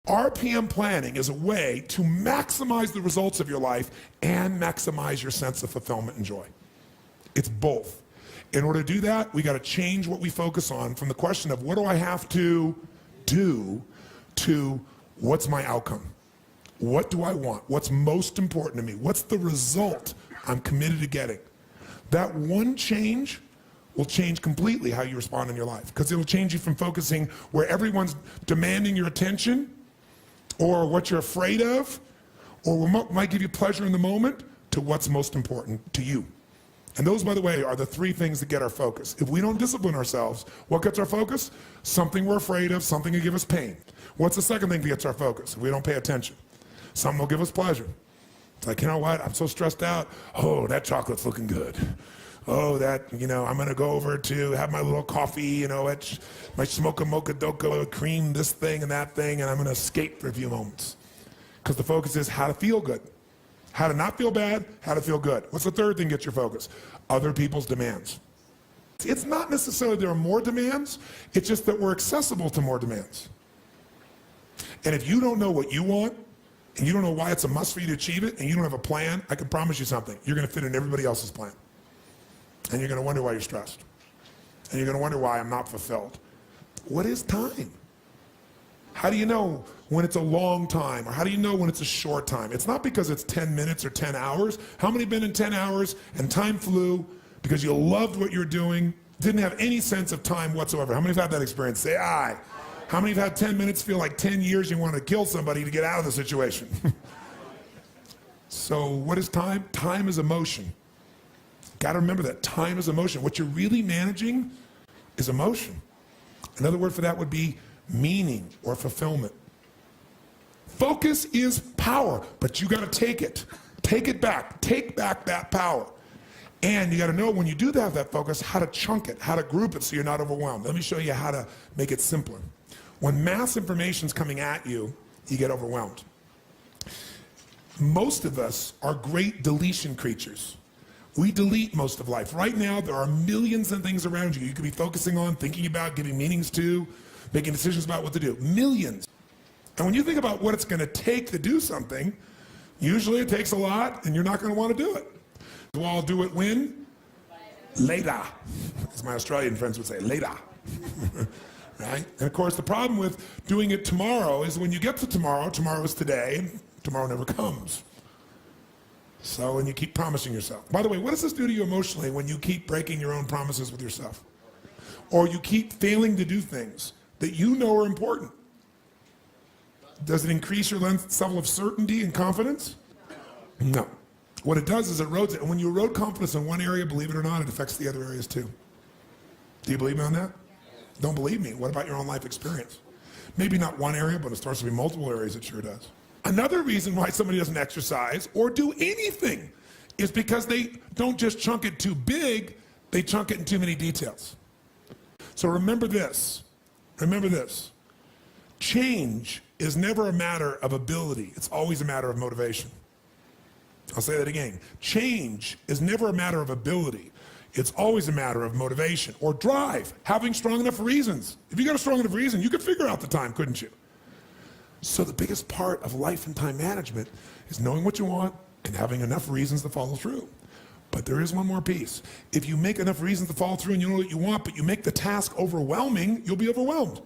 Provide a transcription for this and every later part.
RPM planning is a way to maximize the results of your life and maximize your sense of fulfillment and joy. It's both. In order to do that, we got to change what we focus on from the question of what do I have to do to what's my outcome? What do I want? What's most important to me? What's the result I'm committed to getting? That one change will change completely how you respond in your life, because it'll change you from focusing where everyone's demanding your attention or what you're afraid of or what might give you pleasure in the moment to what's most important to you. And those, by the way, are the three things that get our focus. If we don't discipline ourselves, what gets our focus? Something we're afraid of, something that give us pain. What's the second thing that gets our focus? If we don't pay attention. Something will give us pleasure. It's like, you know what, I'm so stressed out. Oh, that chocolate's looking good. Oh, that, I'm gonna go over to have my little coffee, my smoke a mocha doka, cream, this thing and that thing, and I'm gonna escape for a few moments. Because the focus is how to feel good. How to not feel bad, how to feel good. What's the third thing that gets your focus? Other people's demands. It's not necessarily there are more demands, it's just that we're accessible to more demands. And if you don't know what you want, and you don't know why it's a must for you to achieve it, and you don't have a plan, I can promise you something. You're gonna fit in everybody else's plan. And you're gonna wonder why you're stressed. And you're gonna wonder why I'm not fulfilled. What is time? How do you know when it's a long time, or how do you know when it's a short time? It's not because it's 10 minutes or 10 hours. How many have been in 10 hours and time flew because you loved what you're doing, didn't have any sense of time whatsoever? How many have had that experience? Say aye. How many have had 10 minutes feel like 10 years you want to kill somebody to get out of the situation? So what is time? Time is emotion. Got to remember that time is emotion. What you're really managing is emotion. Another word for that would be meaning or fulfillment. Focus is power, but you got to take it. Take it back. Take back that power. And you got to know when you do have that focus, how to chunk it, how to group it so you're not overwhelmed. Let me show you how to make it simpler. When mass information is coming at you, you get overwhelmed. Most of us are great deletion creatures. We delete most of life. Right now, there are millions of things around you could be focusing on, thinking about, giving meanings to, making decisions about what to do. Millions. And when you think about what it's going to take to do something, usually it takes a lot, and you're not going to want to do it. So I'll do it when? Later. As my Australian friends would say, later. Right? And of course, the problem with doing it tomorrow is when you get to tomorrow, tomorrow is today, and tomorrow never comes. So, and you keep promising yourself. By the way, what does this do to you emotionally when you keep breaking your own promises with yourself? Or you keep failing to do things that you know are important? Does it increase your level of certainty and confidence? No. What it does is it erodes it. And when you erode confidence in one area, believe it or not, it affects the other areas too. Do you believe me on that? Don't believe me. What about your own life experience? Maybe not one area, but it starts to be multiple areas, it sure does. Another reason why somebody doesn't exercise or do anything is because they don't just chunk it too big, they chunk it in too many details. So remember this. Remember this. Change is never a matter of ability. It's always a matter of motivation. I'll say that again. Change is never a matter of ability. It's always a matter of motivation or drive, having strong enough reasons. If you got a strong enough reason, you could figure out the time, couldn't you? So the biggest part of life and time management is knowing what you want and having enough reasons to follow through. But there is one more piece. If you make enough reasons to follow through and you know what you want, but you make the task overwhelming, you'll be overwhelmed.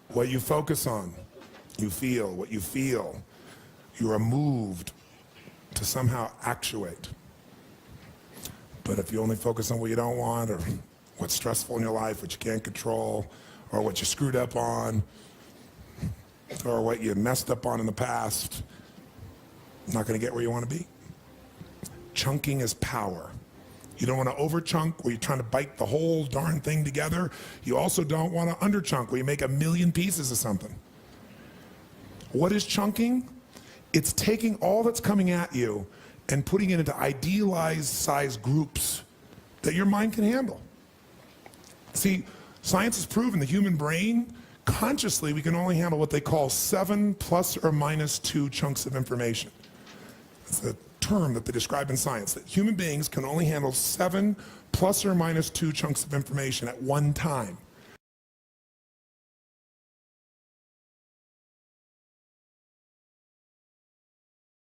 What you focus on, you feel. What you feel, you are moved to somehow actuate. But if you only focus on what you don't want, or what's stressful in your life, what you can't control, or what you screwed up on, or what you messed up on in the past, you're not going to get where you want to be. Chunking is power. You don't want to over chunk where you're trying to bite the whole darn thing together. You also don't want to under chunk where you make a million pieces of something. What is chunking? It's taking all that's coming at you and putting it into idealized size groups that your mind can handle. See, science has proven the human brain, consciously, we can only handle what they call 7 ± 2 chunks of information. It's a term that they describe in science, that human beings can only handle 7 ± 2 chunks of information at one time.